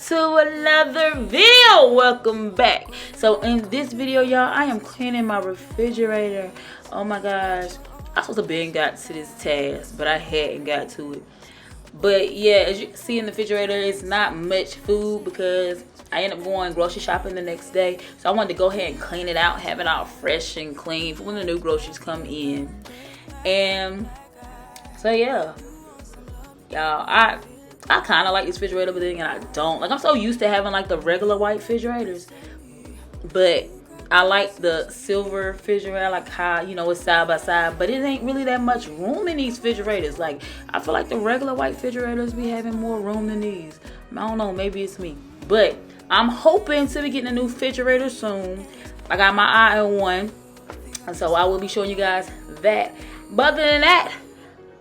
to another video. Welcome back. So in this video, y'all, I am cleaning my refrigerator. Oh my gosh, I supposed to been got to this task, but I hadn't got to it. But yeah, as you can see in the refrigerator, it's not much food because I ended up going grocery shopping the next day. So I wanted to go ahead and clean it out, have it all fresh and clean for when the new groceries come in. And so yeah, y'all, I kind of like this refrigerator, but then again, I don't. Like, I'm so used to having like the regular white refrigerators, but I like the silver refrigerator. I like how, you know, it's side by side, but it ain't really that much room in these refrigerators. Like, I feel like the regular white refrigerators be having more room than these. I don't know, maybe it's me, but I'm hoping to be getting a new refrigerator soon. I got my eye on one, and so I will be showing you guys that. But other than that,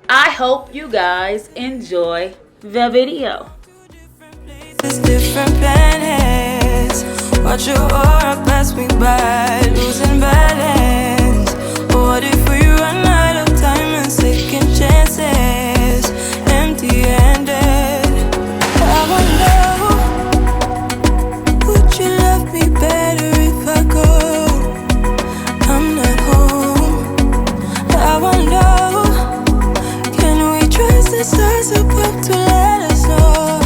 I hope you guys enjoy the video. It's different planets. Watch your aura pass me by, losing balance. What if we run out of time and second chances? Empty-handed. I wonder, would you love me better if I go? I'm not home. I wonder, can we trust the stars above to let us know?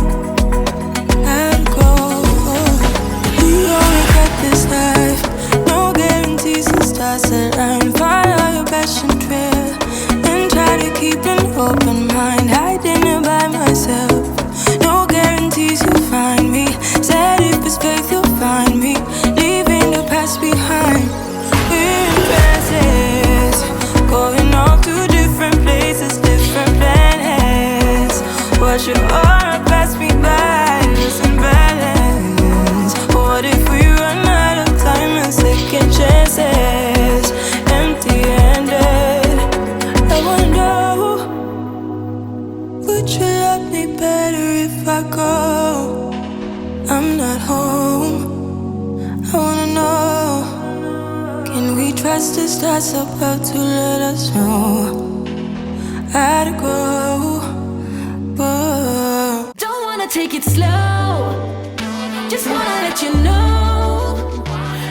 I'd go. We only got this life, no guarantees and stars align. Follow your passion trail and try to keep an open mind. Hiding it by myself, no guarantees you'll find me. Said if it's faith you'll find me, leaving the past behind. We're in trances, going off to different places, different planets. Watch your aura pass me by, losing balance. What if we run out of time and second chances? Empty-handed. I wonder, would you love me better if I go? I'm not home. I wanna know, can we trust the stars about to let us know? I'd go. Whoa. Don't wanna take it slow, just wanna let you know.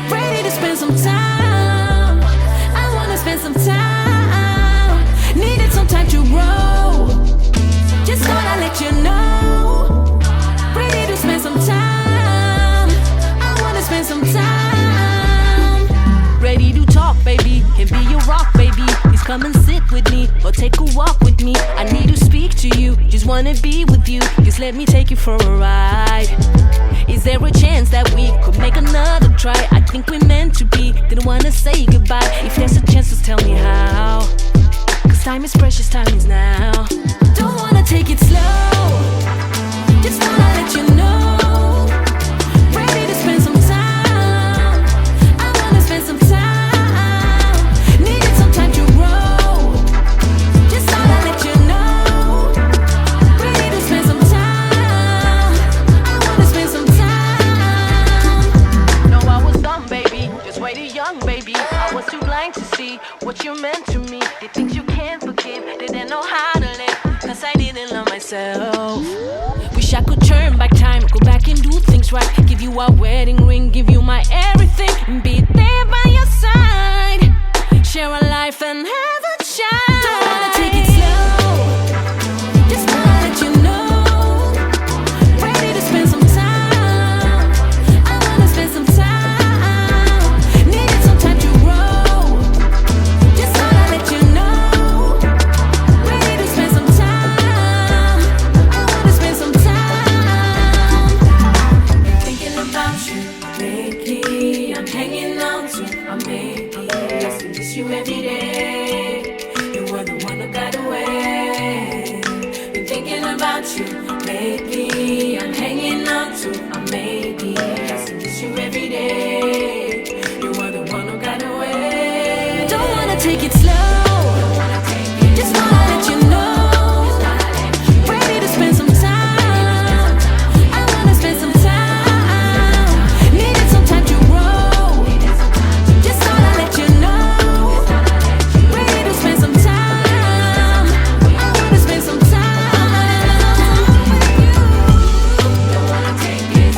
Ready to spend some time, I wanna spend some time. Needed some time to grow, just wanna let you know. Ready to spend some time, I wanna spend some time. Ready to talk, baby, can be your rock, baby. Please come and sit with me, or take a walk with me. I need to speak to you, just wanna be with you. Just let me take you for a ride. Is there a chance that we could make another try? I think we're meant to be, didn't wanna say goodbye. If there's a chance, just tell me how. Cause time is precious, time is now. Don't wanna take it slow, just wanna let you know. Ready to spend some time, I wanna spend some time. Needed some time to grow, just wanna let you know. Ready to spend some time, I wanna spend some time. No, I was dumb, baby, just way too young, baby. I was too blind to see what you meant to me. The things you can't forgive, didn't know how to live, cause I didn't love myself. Wish I could turn back time, go back and do things right. Give you a wedding ring, give you my everything, and be there by your side. Share a life and have a child. Don't wanna take it slow, just wanna let you know. Ready to spend some time, I wanna spend some time. Needed some time to grow, just wanna let you know. Ready to spend some time, I wanna spend some time. Thinking about you lately, I'm hanging on to a maybe. I still miss you every day. You were the one who got away. Been thinking about you lately, I'm hanging on to a maybe. I still miss you every day. You were the one who got away. Don't wanna take it slow, just wanna let you know. Ready to spend some time, I wanna spend some time. Needed some time to grow, just wanna let you know. Ready to spend some time, I wanna spend some time with you. Don't wanna take it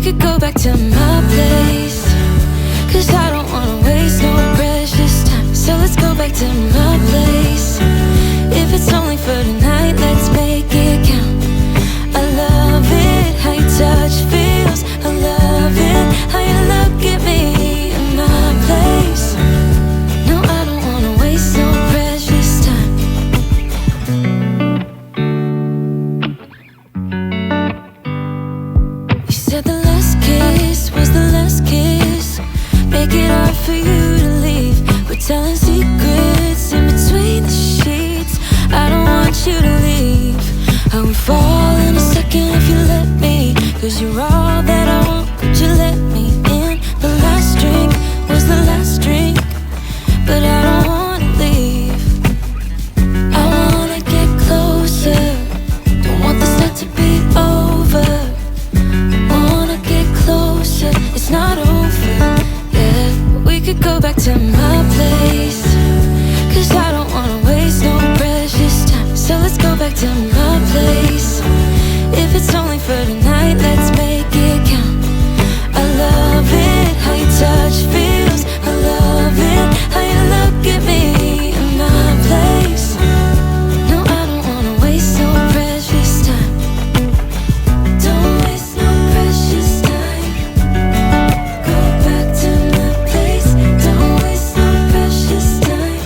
could go back to my place, 'cause I don't wanna waste no precious time. So let's go back to my place. If it's only for tonight, let's make it count. I love it, how your touch feels. I love it, how you look at me in my place. No, I don't wanna waste no precious time. You said the last kiss was the last kiss. Make it hard for you to leave. We're telling secrets in between the sheets. I don't want you to leave. I would fall in a second if you let me, 'cause you're all that I want. Could you let me in? The last drink was the last drink, but I don't wanna leave. I wanna get closer. Don't want this night to be over. Wanna get closer. It's not over, yeah. We could go back to my place, 'cause I don't wanna waste no precious time. So let's go back to my place. If it's only for tonight, let's make it count. I love it, how your touch feels. I love it, how you look at me in my place. No, I don't wanna waste no precious time. Don't waste no precious time. Go back to my place. Don't waste no precious time.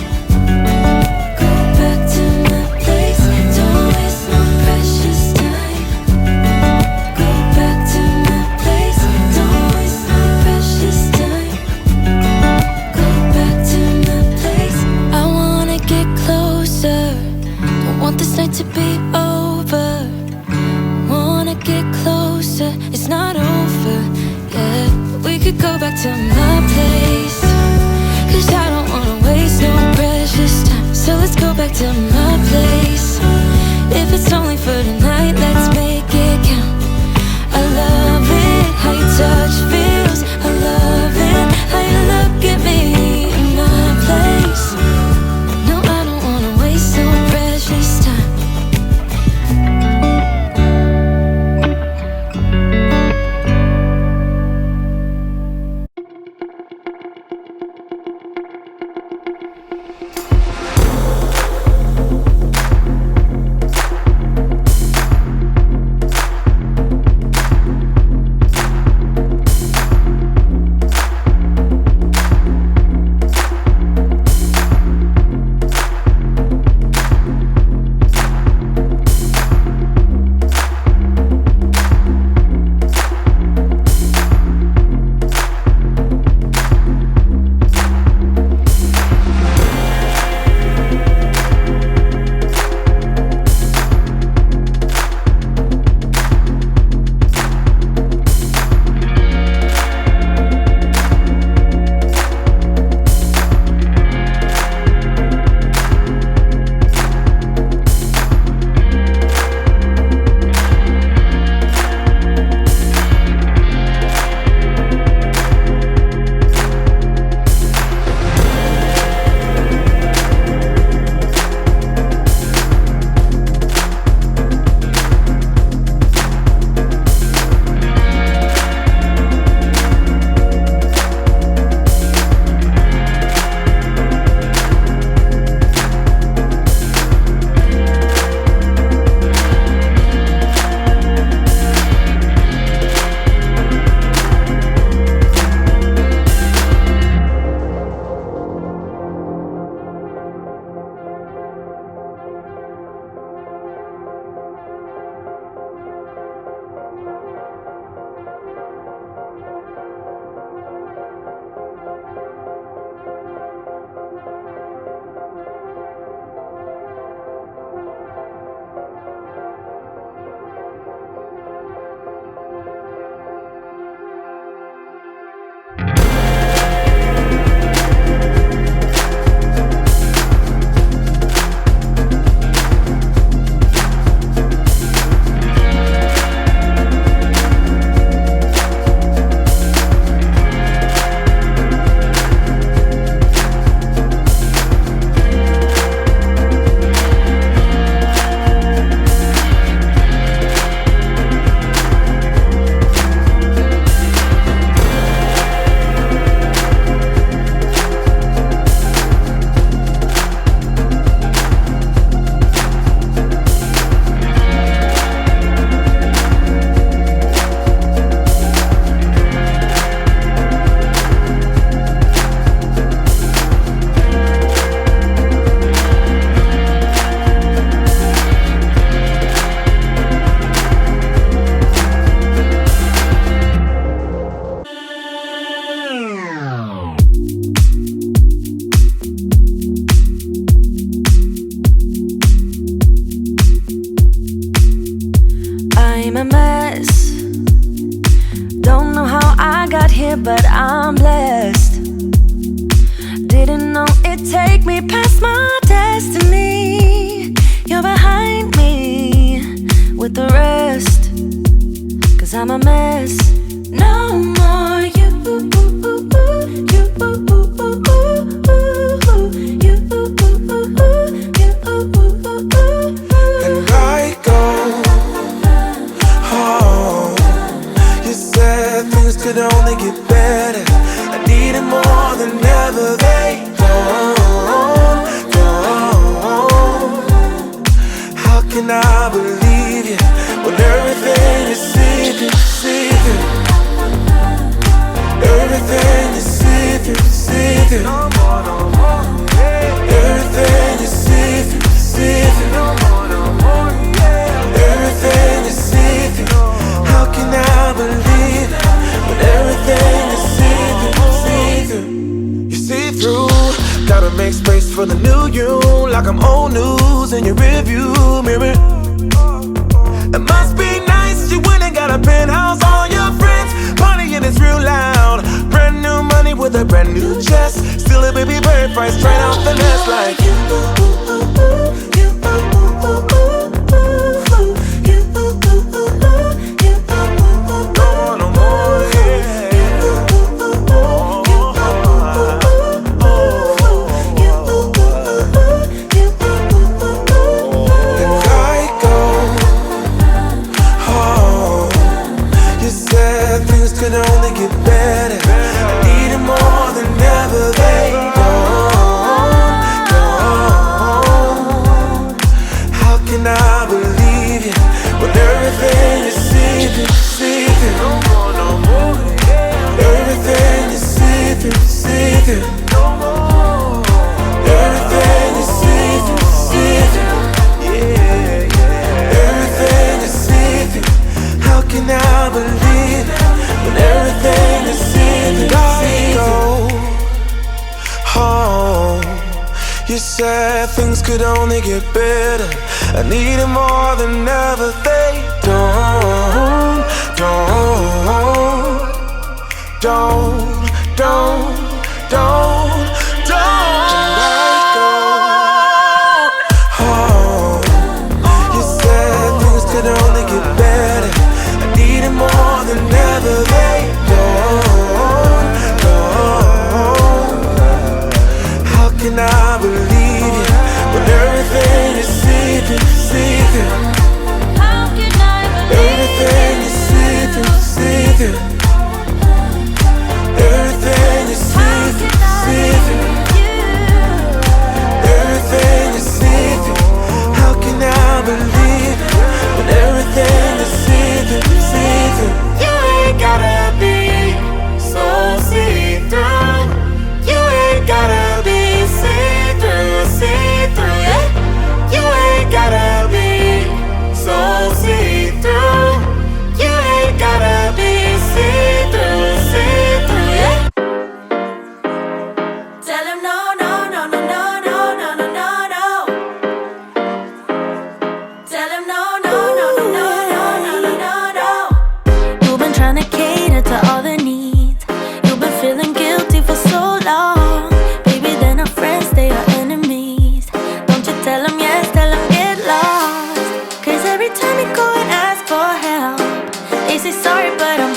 Go back to my place. Don't waste no precious time. Go back to my place. Don't waste no precious time. Go back to my place. I wanna get closer. Don't want this night to be over. Wanna get closer. It's not over, yeah. We could go back to my place, 'cause I don't wanna waste no precious time. So let's go back to my place. If it's only for tonight, let's make it count. I love it, how your touch feels. I love it, how you look at me in my place. No, I don't wanna waste no precious time. here, but I'm blessed. Didn't know it'd take me past my destiny. You're behind me with the rest, 'cause I'm a mess. No more you, you, and I go home. You said things could only get better. I needed more than ever. They don't. How can I believe you when everything is secret, secret? Everything is secret, secret. Everything is secret, secret. Everything is secret. How can I believe it when everything is secret, secret? You see through, gotta make space for the new you, like I'm old news in your rearview mirror. It must be nice, you went and got a penthouse, all your friends partying is real loud. Brand new money with a brand new chest, still a baby bird price straight off the nest like you. Could only get better. I needed more than ever. They don't. How can I believe you when everything is secret, secret? Everything is secret, secret. Everything is secret, secret. Everything is secret. How can I believe it? Everything is secret, secret. Home. You said things could only get better. I need it more than ever. They don't. Home. You said things could only get better. I need it more than ever. They don't. How can I believe you when everything is secret, secret? How can I believe Everything is secret, secret. Everything is secret, secret. Everything is secret. How can I believe it when everything is secret, secret? you ain't gotta be so see-through. You ain't gotta be see-through, see-through, yeah. You ain't gotta be so see-through. You ain't gotta be see-through, see-through, yeah. Tell him no, no, no, no, no, no, no, no, no, no. Tell him no, no, no, no, no, no, no, no, no, no. You've been trying to cater to all the needs. You've been feeling guilty for so long. Baby, they're not friends, they are enemies. Don't you tell them yes, tell them get lost. 'Cause every time you go and ask for help, they say sorry, but I'm